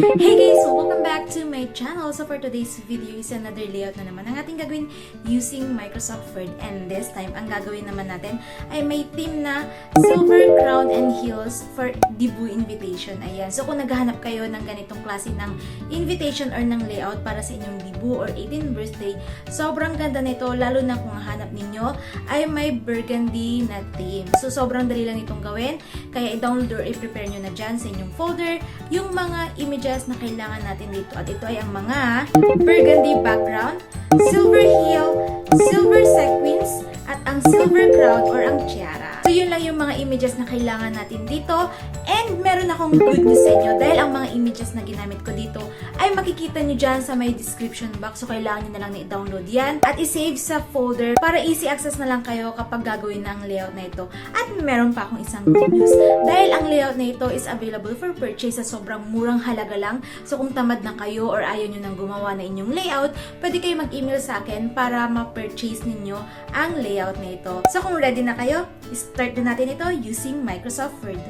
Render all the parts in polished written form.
Hey guys! So welcome back to my channel. So for today's video is another layout na naman ang ating gagawin using Microsoft Word. And this time, ang gagawin naman natin ay may theme na silver crown and heels for debut invitation. Ayan. So kung naghahanap kayo ng ganitong klase ng invitation or ng layout para sa inyong debut or 18th birthday, sobrang ganda nito. Lalo na kung hanap ninyo ay may burgundy na theme. So sobrang dali lang itong gawin. Kaya i-download or i-prepare nyo na dyan sa inyong folder yung mga images na kailangan natin dito. At ito ay ang mga burgundy background, silver heel, silver sequins, at ang silver crown or ang tiara. So yun lang yung mga images na kailangan natin dito. And meron akong good news sa inyo dahil ang mga images na ginamit ko dito ay makikita nyo dyan sa may description box. So kailangan nyo na lang i-download yan at i-save sa folder para easy access na lang kayo kapag gagawin na ang layout na ito. At meron pa akong isang good news dahil ang layout na ito is available for purchase sa sobrang murang halaga lang. So kung tamad na kayo or ayaw nyo nang gumawa na inyong layout, pwede kayo mag-email sa akin para ma-purchase ninyo ang layout na ito. So kung ready na kayo, start na natin ito using Microsoft Word.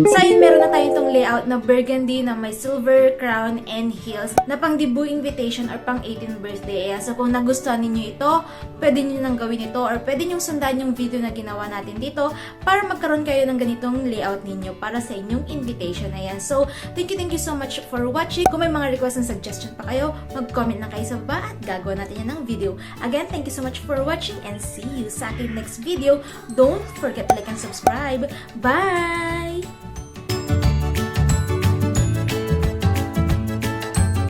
So yun, meron na tayo itong layout na burgundy na may silver crown and heels na pang debut invitation or pang 18th birthday. Ayan. So kung nagustuhan ninyo ito, pwede nyo nang gawin ito or pwede nyo sundan yung video na ginawa natin dito para magkaroon kayo ng ganitong layout ninyo para sa inyong invitation. Ayan. So thank you so much for watching. Kung may mga request and suggestion pa kayo, mag-comment lang kayo sa baba at gagawa natin yan ng video. Again, thank you so much for watching and see you sa aking next video. Don't forget to like and subscribe. Bye!